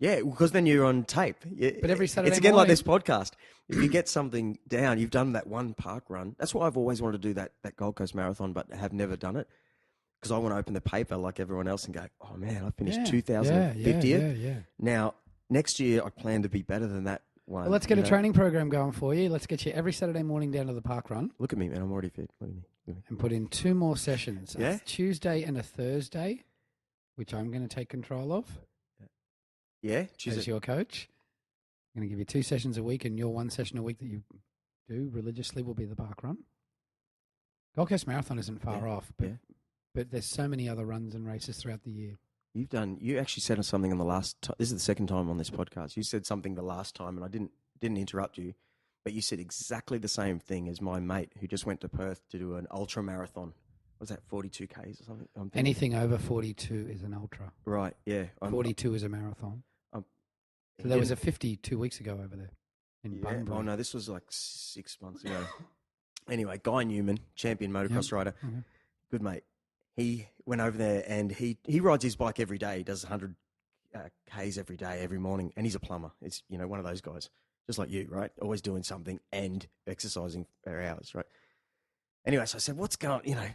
Yeah, because then you're on tape. But every Saturday it's again morning, like this podcast. If you get something down, you've done that one park run. That's why I've always wanted to do that Gold Coast Marathon, but have never done it. Because I want to open the paper like everyone else and go, oh, man, I finished 2050th. Yeah. Now, next year, I plan to be better than that one. Well, let's get a training program going for you. Let's get you every Saturday morning down to the park run. Look at me, man. I'm already fit. Look at me. And put in 2 more sessions. Yeah? A Tuesday and a Thursday, which I'm going to take control of. Yeah? As your coach. I'm going to give you 2 sessions a week, and your 1 session a week that you do religiously will be the park run. Gold Coast Marathon isn't far off, but there's so many other runs and races throughout the year. You actually said something on the last this is the second time on this podcast. You said something the last time, and I didn't interrupt you, but you said exactly the same thing as my mate who just went to Perth to do an ultra marathon. Was that 42 Ks or something? Anything over 42 is an ultra. Right, yeah. 42 is a marathon. So there was a 50 2 weeks ago over there in Bunbury. Oh, no, this was like 6 months ago. Anyway, Guy Newman, champion motocross rider, good mate. He went over there and he rides his bike every day. He does 100 Ks every day, every morning, and he's a plumber. It's, one of those guys, just like you, right? Always doing something and exercising for hours, right? Anyway, so I said, what's going on,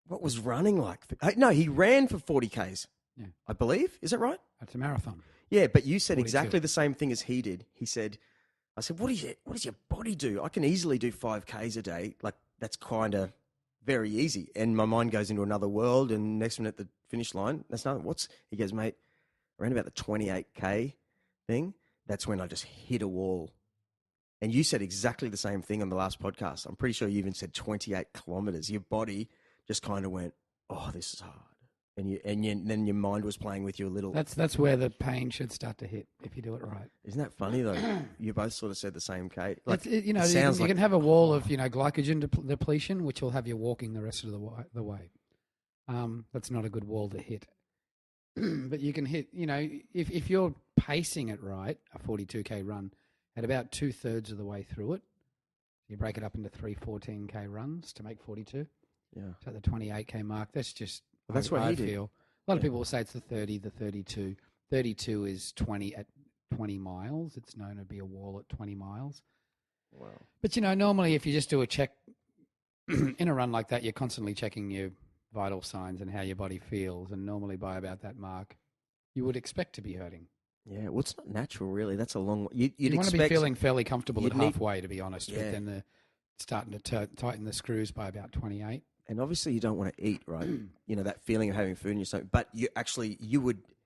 what was running like? No, he ran for 40 Ks, I believe. Is that right? That's a marathon. Yeah, but you said 42. exactly the same thing as he did. I said, what does your body do? I can easily do 5 Ks a day. Like, that's kind of very easy. And my mind goes into another world, and next minute at the finish line, that's nothing. He goes, mate, around about the 28K thing, that's when I just hit a wall. And you said exactly the same thing on the last podcast. I'm pretty sure you even said 28 kilometers. Your body just kind of went, oh, this is hard. And then your mind was playing with you a little. That's where the pain should start to hit if you do it right. Isn't that funny though? You both sort of said the same, Kate. Like, you can have a wall of glycogen depletion, which will have you walking the rest of the way. That's not a good wall to hit. But you can hit. If you're pacing it right, a 42K run at about 2/3 of the way through it, you break it up into 3 14K runs to make 42. Yeah. So at the 28K mark, that's just. Well, that's what I he did. feel. A lot of people will say it's the 30, the 32. 32 is 20 at 20 miles. It's known to be a wall at 20 miles. Wow. But, normally if you just do a check in a run like that, you're constantly checking your vital signs and how your body feels. And normally by about that mark, you would expect to be hurting. Yeah, well, it's not natural, really. That's a long... You want to be feeling fairly comfortable at halfway, to be honest. Yeah. But then they're starting to tighten the screws by about 28. And obviously you don't want to eat, right? That feeling of having food in your stomach. But you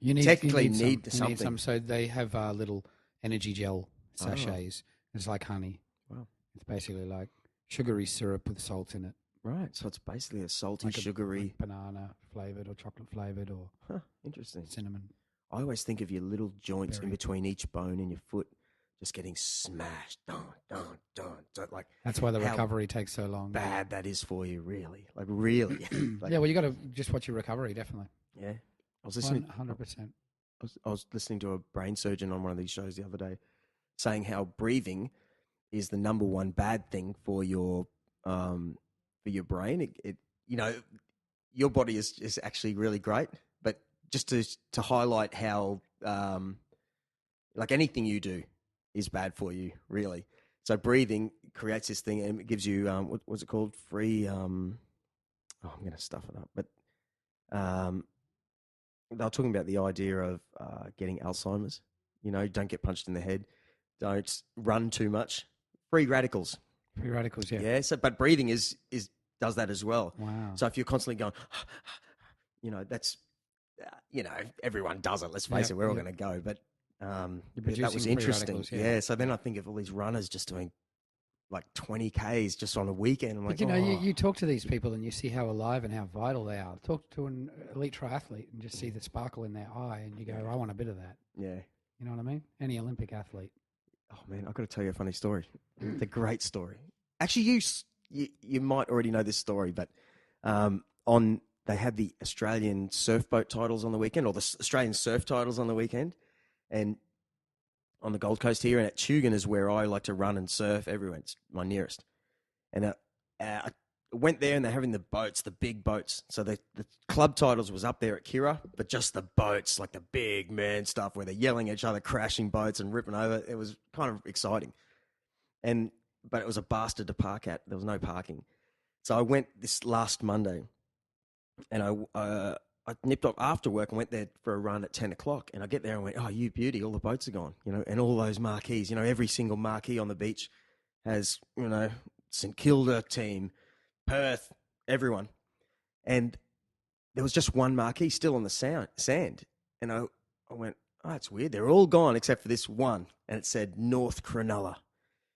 need something. Some. So they have little energy gel sachets. Oh. It's like honey. Wow. It's basically like sugary syrup with salt in it. Right. So it's basically a salty, sugary... Like banana flavoured or chocolate flavoured or interesting. Cinnamon. I always think of your little joints in between each bone in your foot just getting smashed. Dun, dun, dun, dun. Like, that's why the recovery takes so long. Bad that is for you, really. Like, really. Like, well, you got to just watch your recovery, definitely. Yeah. I was listening... 100%. I was listening to a brain surgeon on one of these shows the other day saying how breathing is the number one bad thing for your brain. Your body is actually really great, but just to highlight how like anything you do is bad for you, really. So breathing creates this thing, and it gives you what's it called? Free. I'm going to stuff it up, but they were talking about the idea of getting Alzheimer's. Don't get punched in the head, don't run too much. Free radicals. Free radicals, yeah. Yeah. So, but breathing does that as well. Wow. So if you're constantly going, that's everyone does it. Let's face it, we're all going to go, but. That was interesting. Yeah. So then I think of all these runners just doing like 20 Ks just on a weekend. I'm like, you talk to these people and you see how alive and how vital they are. Talk to an elite triathlete and just see the sparkle in their eye and you go, I want a bit of that. Yeah. You know what I mean? Any Olympic athlete. Oh man, I've got to tell you a funny story. It's a great story. Actually, you might already know this story, but they had the Australian surfboat titles on the weekend, or the Australian surf titles on the weekend. And on the Gold Coast here, and at Tugun is where I like to run and surf everywhere. It's my nearest. And went there and they're having the boats, the big boats. So the club titles was up there at Kira, but just the boats, like the big man stuff where they're yelling at each other, crashing boats and ripping over. It was kind of exciting. But it was a bastard to park at. There was no parking. So I went this last Monday and I nipped off after work and went there for a run at 10 o'clock. And I get there and went, oh, you beauty, all the boats are gone, and all those marquees, every single marquee on the beach has, St Kilda team, Perth, everyone. And there was just one marquee still on the sand. And I went, oh, that's weird. They're all gone except for this one. And it said North Cronulla.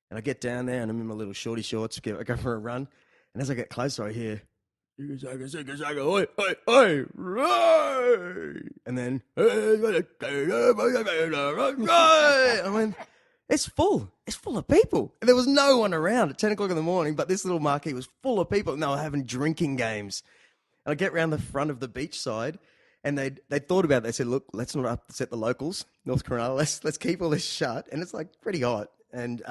And I get down there and I'm in my little shorty shorts. I go for a run. And as I get closer, I hear, oi, oi, oi, right. And then, I went, it's full of people. And there was no one around at 10 o'clock in the morning, but this little marquee was full of people. And they were having drinking games. And I get round the front of the beach side, and they thought about it. They said, look, let's not upset the locals, North Cronulla. Let's keep all this shut. And it's like pretty hot. And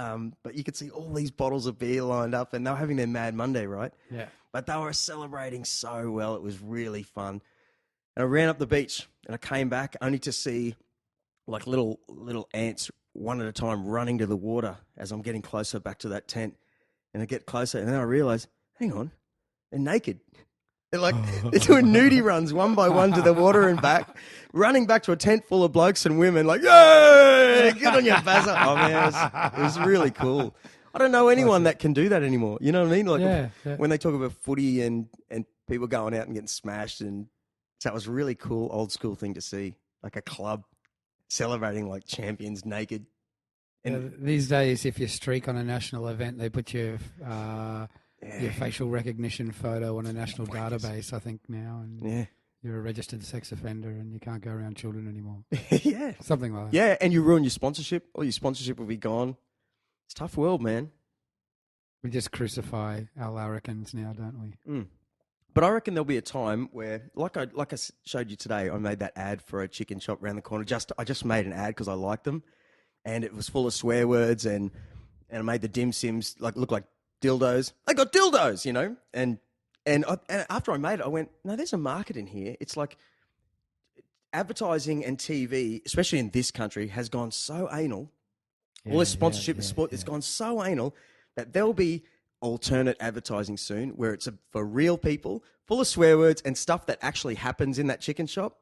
but you could see all these bottles of beer lined up, and they were having their Mad Monday, right? Yeah. But they were celebrating so well. It was really fun. And I ran up the beach, and I came back only to see like little ants one at a time running to the water as I'm getting closer back to that tent. And I get closer, and then I realize, hang on, they're naked. They're doing nudie runs one by one to the water and back, running back to a tent full of blokes and women like, yay, get on your bazza. Oh, man, it was really cool. I don't know anyone that can do that anymore. You know what I mean? Like when they talk about footy and people going out and getting smashed. And so it was a really cool old school thing to see, like a club celebrating like champions naked. And these days, if you streak on a national event, they put your facial recognition photo on a national database, I think, now. And you're a registered sex offender and you can't go around children anymore. Yeah. Something like that. Yeah, and you ruin your sponsorship. All your sponsorship will be gone. It's a tough world, man. We just crucify our larrikins now, don't we? Mm. But I reckon there'll be a time where, like I showed you today, I made that ad for a chicken shop around the corner. I just made an ad because I liked them. And it was full of swear words and I made the dim sims look like dildos. They got dildos, And after I made it, I went, no, there's a market in here. It's like advertising and TV, especially in this country, has gone so anal. All this sponsorship and sport, it's gone so anal that there'll be alternate advertising soon where it's for real people, full of swear words and stuff that actually happens in that chicken shop,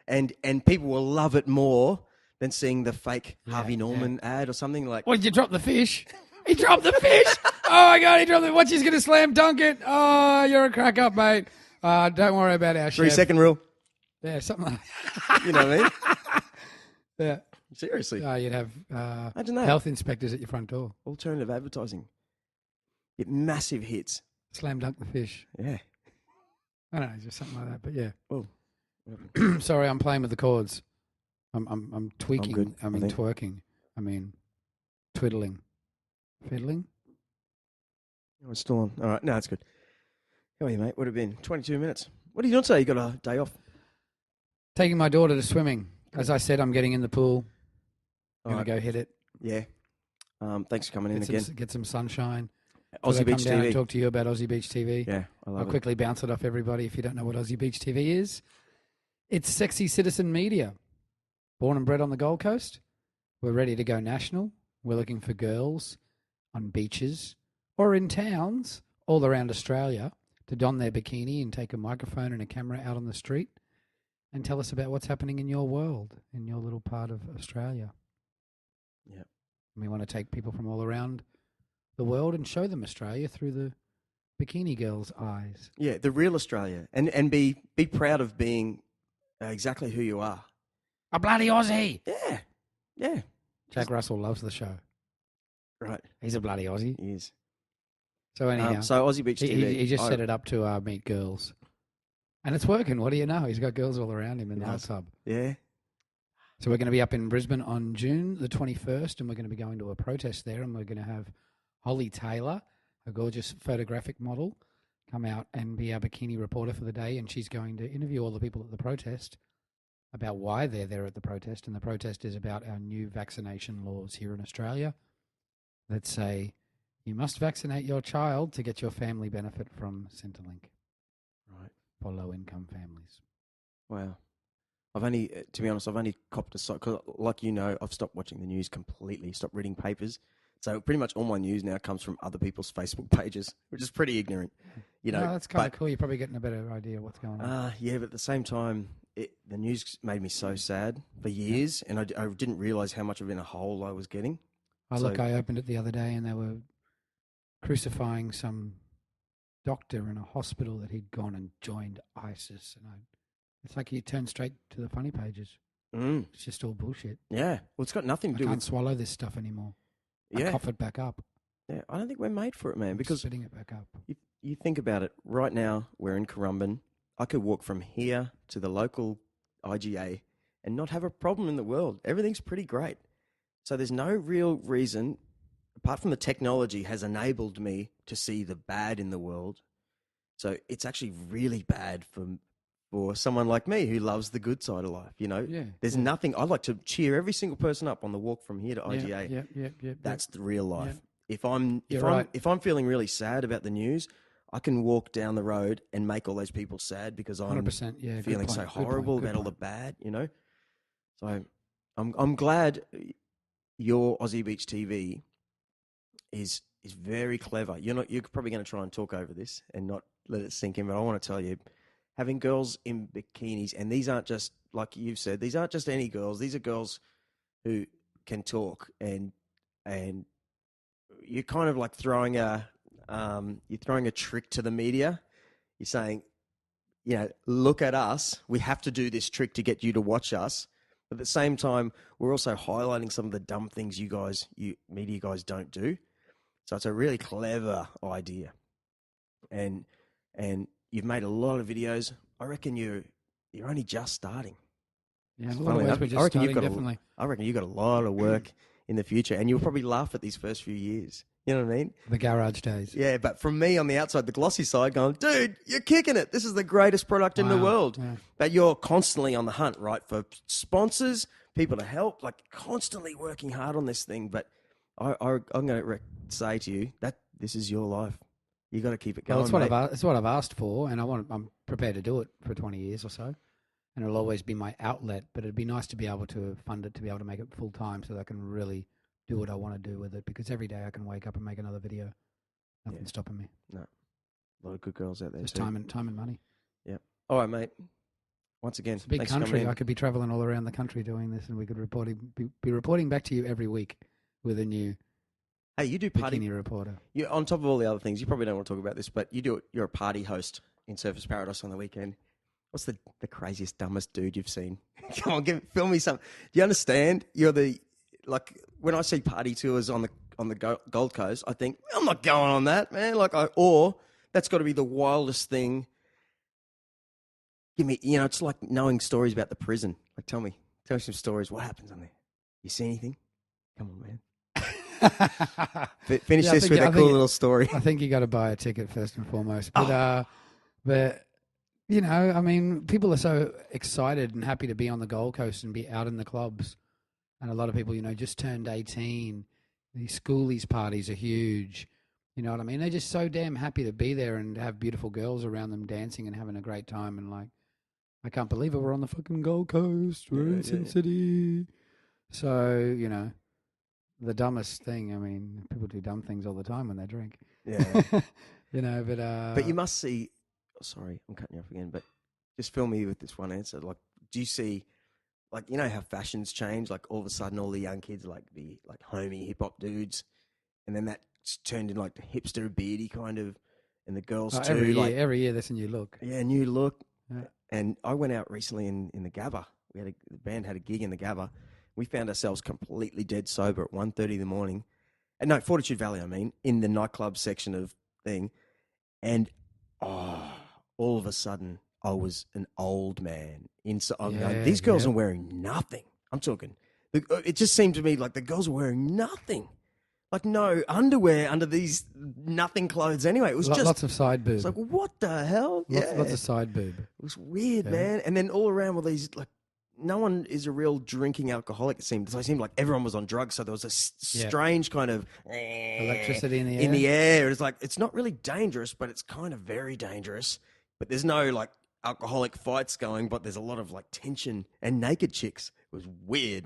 and people will love it more than seeing the fake Harvey Norman ad or something like. What, did you drop the fish? He dropped the fish. Oh, my God, he dropped it. Watch, he's going to slam dunk it. Oh, you're a crack up, mate. Don't worry about our chef. 3-second rule. Yeah, something like that. You know what I mean? Yeah. Seriously. You'd have imagine that. Health inspectors at your front door. Alternative advertising. Get massive hits. Slam dunk the fish. Yeah. I don't know, just something like that, but yeah. Oh. Sorry, I'm playing with the chords. I'm tweaking. Twerking. Twiddling. Fiddling? Oh, it's still on. All right. No, it's good. How are you, mate? Would have been 22 minutes. What are you doing today? You got a day off? Taking my daughter to swimming. As I said, I'm getting in the pool. I'm going to go hit it. Yeah. Thanks for coming in again. Get some sunshine. Aussie Beach TV. And talk to you about Aussie Beach TV. Yeah, I'll quickly bounce it off everybody if you don't know what Aussie Beach TV is. It's sexy citizen media. Born and bred on the Gold Coast. We're ready to go national. We're looking for girls on beaches or in towns all around Australia to don their bikini and take a microphone and a camera out on the street and tell us about what's happening in your world, in your little part of Australia. Yeah. We want to take people from all around the world and show them Australia through the bikini girl's eyes. Yeah, the real Australia. And be proud of being exactly who you are. A bloody Aussie. Yeah. Yeah. Jack Russell loves the show. Right. He's a bloody Aussie. He is. So anyhow. So Aussie Beach TV. He just set it up to meet girls. And it's working. What do you know? He's got girls all around him in the hot tub. Yeah. So we're going to be up in Brisbane on June the 21st, and we're going to be going to a protest there, and we're going to have Holly Taylor, a gorgeous photographic model, come out and be our bikini reporter for the day, and she's going to interview all the people at the protest about why they're there at the protest, and the protest is about our new vaccination laws here in Australia that say You must vaccinate your child to get your family benefit from Centrelink Right. for low-income families. Wow. To be honest, I've only copped a side, because like you know, I've stopped watching the news completely, stopped reading papers. So pretty much all my news now comes from other people's Facebook pages, which is pretty ignorant, you know. No, that's kind of cool. You're probably getting a better idea of what's going on. Yeah, but at the same time, the news made me so sad for years, and I didn't realise how much of in a hole I was getting. I opened it the other day, and they were crucifying some doctor in a hospital that he'd gone and joined ISIS, and it's like you turn straight to the funny pages. It's just all bullshit. Yeah, well, it's got nothing to do I can't with... swallow this stuff anymore. Yeah. I cough it back up. Yeah, I don't think we're made for it, man, because spitting it back up. you think about it. Right now, we're in Currumbin. I could walk from here to the local IGA and not have a problem in the world. Everything's pretty great. So there's no real reason, apart from the technology has enabled me to see the bad in the world. So it's actually really bad for someone like me who loves the good side of life, you know? Yeah. There's nothing... I'd like to cheer every single person up on the walk from here to IGA. Yeah. That's the real life. Yeah. If I'm feeling really sad about the news, I can walk down the road and make all those people sad because I'm 100%, feeling so horrible about all the bad, you know? So I'm glad your Aussie Beach TV is very clever. You're probably going to try and talk over this and not let it sink in, but I want to tell you, having girls in bikinis, and these aren't just, like you've said, these aren't just any girls. These are girls who can talk, and you're kind of like throwing a trick to the media. You're saying, you know, look at us. We have to do this trick to get you to watch us. But at the same time, we're also highlighting some of the dumb things you media guys don't do. So it's a really clever idea. And you've made a lot of videos. I reckon you're only just starting. Yeah, a lot of ways we're just starting, definitely. I reckon you've got a lot of work in the future, and you'll probably laugh at these first few years. You know what I mean? The garage days. Yeah, but from me on the outside, the glossy side, going, dude, you're kicking it. This is the greatest product in the world. Yeah. But you're constantly on the hunt, right, for sponsors, people to help, like constantly working hard on this thing. But I'm going to say to you that this is your life. You got to keep it going. Well, it's what I've asked for, and I'm prepared to do it for 20 years or so. And it'll always be my outlet, but it'd be nice to be able to fund it, to be able to make it full time, so that I can really do what I want to do with it. Because every day I can wake up and make another video. Nothing's stopping me. No, a lot of good girls out there. Just time and money. Yeah. All right, mate. Once again, it's a big country. I could be traveling all around the country doing this, and we could be reporting back to you every week with a new. Hey, you do party bikini reporter. You, on top of all the other things, you probably don't want to talk about this, but you do it. You're a party host in Surfers Paradise on the weekend. What's the craziest, dumbest dude you've seen? Come on, film me some. Do you understand? You're when I see party tours on the Gold Coast, I think I'm not going on that, man. Or that's got to be the wildest thing. Give me, it's like knowing stories about the prison. Like, tell me some stories. What happens on there? You see anything? Come on, man. Finish this with a cool little story. I think you got to buy a ticket first and foremost. But I mean, people are so excited and happy to be on the Gold Coast and be out in the clubs. And a lot of people, just turned 18. These schoolies parties are huge. You know what I mean? They're just so damn happy to be there and have beautiful girls around them dancing and having a great time. And I can't believe it. We're on the fucking Gold Coast. We're in Sin City. So, the dumbest thing, I mean, people do dumb things all the time when they drink. Yeah. But you must see... Sorry, I'm cutting you off again, but just fill me with this one answer. Like, do you see, how fashions change? Like, all of a sudden, all the young kids are the homie hip hop dudes, and then that's turned into the hipster beardy kind of, and the girls too. Every year, there's a new look. Yeah, new look. Yeah. And I went out recently in the Gabba. The band had a gig in the Gabba. We found ourselves completely dead sober at 1:30 in the morning. And no, Fortitude Valley, I mean, in the nightclub section of thing, and all of a sudden, I was an old man. These girls are wearing nothing. I'm talking. It just seemed to me like the girls were wearing nothing. Like no underwear under these nothing clothes anyway. It was just... Lots of side boob. It's like, what the hell? Lots of side boob. It was weird, man. And then all around were these no one is a real drinking alcoholic. It seemed like everyone was on drugs, so there was a strange kind of electricity in the air. In the air, it's like it's not really dangerous, but it's kind of very dangerous. But there's no like alcoholic fights going, but there's a lot of like tension and naked chicks. It was weird.